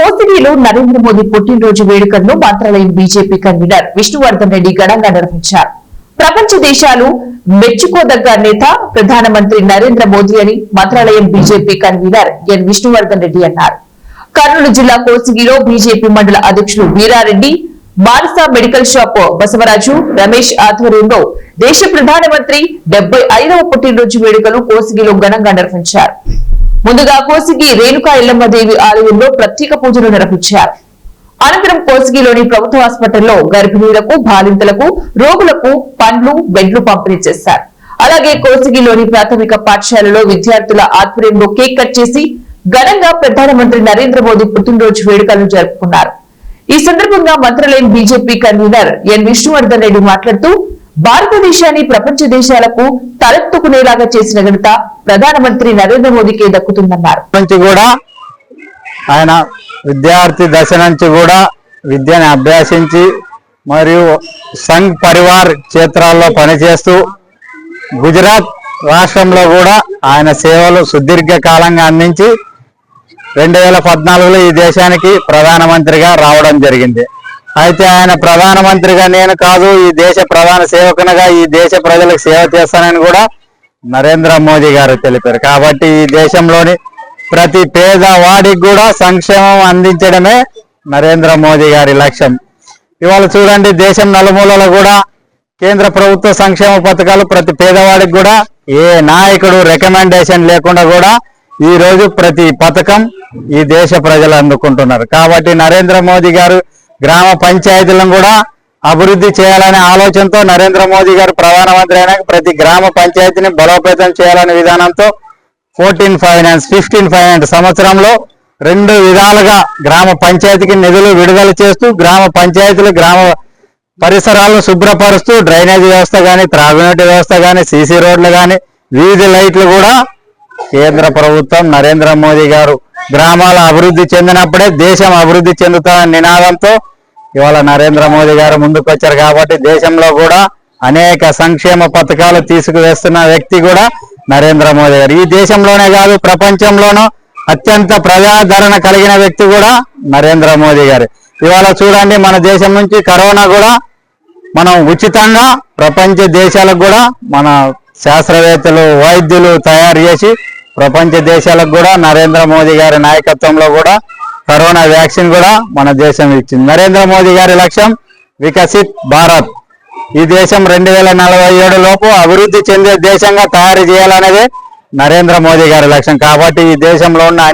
కోసిగిలో నరేంద్ర మోదీ పుట్టినరోజు వేడుకలను Mantralayam BJP convener Vishnuvardhan Reddy ఘనంగా నిర్వహించారు. ప్రపంచ దేశాలు మెచ్చుకోదగ్గ నేత ప్రధానమంత్రి నరేంద్ర మోదీ అని Mantralayam BJP convener N Vishnuvardhan Reddy అన్నారు. కర్నూలు జిల్లా కోసిగిలో బీజేపీ మండల అధ్యక్షులు వీరారెడ్డి, మానస మెడికల్ షాప్ బసవరాజు, రమేష్ ఆధ్వర్యంలో దేశ ప్రధానమంత్రి 75వ పుట్టినరోజు వేడుకలు కోసిగిలో ఘనంగా నిర్వహించారు. ముందుగా కోసిగి రేణుకా ఎల్లమ్మదేవి ఆలయంలో ప్రత్యేక పూజలు నిర్వహించారు. అనంతరం కోసిగిలోని ప్రభుత్వ హాస్పిటల్లో గర్భిణీలకు, బాలింతలకు, రోగులకు పండ్లు, బెడ్లు పంపిణీ చేశారు. అలాగే కోసిగిలోని ప్రాథమిక పాఠశాలలో విద్యార్థుల ఆధ్వర్యంలో కేక్ కట్ చేసి ఘనంగా ప్రధానమంత్రి నరేంద్ర మోదీ పుట్టినరోజు వేడుకలను జరుపుకున్నారు. ఈ సందర్భంగా Mantralayam BJP convener N Vishnuvardhan Reddy మాట్లాడుతూ, భారతదేశాన్ని ప్రపంచ దేశాలకు తలెత్తుకునేలాగా చేసిన ఘనత ప్రధానమంత్రి నరేంద్ర మోదీకే దక్కుతుందన్నారు. ఆయన విద్యార్థి దశ నుంచి కూడా విద్యను అభ్యసించి మరియు సంఘ్ పరివార్ క్షేత్రాల్లో పనిచేస్తూ గుజరాత్ రాష్ట్రంలో కూడా ఆయన సేవలు సుదీర్ఘ కాలంగా అందించి 2014లో ఈ దేశానికి ప్రధానమంత్రిగా రావడం జరిగింది. అయితే ఆయన ప్రధానమంత్రిగా నేను కాదు, ఈ దేశ ప్రధాన సేవకునిగా ఈ దేశ ప్రజలకు సేవ చేస్తానని కూడా నరేంద్ర మోదీ గారు తెలిపారు. కాబట్టి ఈ దేశంలోని ప్రతి పేదవాడికి కూడా సంక్షేమం అందించడమే నరేంద్ర మోదీ గారి లక్ష్యం. ఇవాళ చూడండి, దేశం నలుమూలలో కూడా కేంద్ర ప్రభుత్వ సంక్షేమ పథకాలు ప్రతి పేదవాడికి కూడా ఏ నాయకుడు రికమెండేషన్ లేకుండా కూడా ఈ రోజు ప్రతి పథకం ఈ దేశ ప్రజలు అందుకుంటున్నారు. కాబట్టి నరేంద్ర మోదీ గారు గ్రామ పంచాయతీలను కూడా అభివృద్ధి చేయాలనే ఆలోచనతో నరేంద్ర మోదీ గారు ప్రధానమంత్రి అయినాక ప్రతి గ్రామ పంచాయతీని బలోపేతం చేయాలనే విధానంతో 14 ఫైనాన్స్ 15 ఫైనాన్స్ సంవత్సరంలో 2 విధాలుగా గ్రామ పంచాయతీకి నిధులు విడుదల చేస్తూ గ్రామ పంచాయతీలు గ్రామ పరిసరాలను శుభ్రపరుస్తూ డ్రైనేజ్ వ్యవస్థ కానీ, త్రాగునీటి వ్యవస్థ కానీ, సీసీ రోడ్లు కానీ, వీధి లైట్లు కూడా కేంద్ర ప్రభుత్వం నరేంద్ర మోదీ గారు గ్రామాల అభివృద్ధి చెందినప్పుడే దేశం అభివృద్ధి చెందుతారనే నినాదంతో ఇవాళ నరేంద్ర మోదీ గారు ముందుకు వచ్చారు. కాబట్టి దేశంలో కూడా అనేక సంక్షేమ పథకాలు తీసుకువేస్తున్న వ్యక్తి కూడా నరేంద్ర మోదీ గారు. ఈ దేశంలోనే కాదు, ప్రపంచంలోనూ అత్యంత ప్రజాదరణ కలిగిన వ్యక్తి కూడా నరేంద్ర మోదీ గారు. ఇవాళ చూడండి, మన దేశం నుంచి కరోనా కూడా మనం ఉచితంగా ప్రపంచ దేశాలకు కూడా మన శాస్త్రవేత్తలు, వైద్యులు తయారు చేసి ప్రపంచ దేశాలకు కూడా నరేంద్ర మోదీ గారి నాయకత్వంలో కూడా కరోనా వ్యాక్సిన్ కూడా మన దేశం ఇచ్చింది. నరేంద్ర మోదీ గారి లక్ష్యం వికసిత్ భారత్. ఈ దేశం 2047 లోపు అభివృద్ధి చెందే దేశంగా తయారు చేయాలనేదే నరేంద్ర మోదీ గారి లక్ష్యం. కాబట్టి ఈ దేశంలో ఉన్న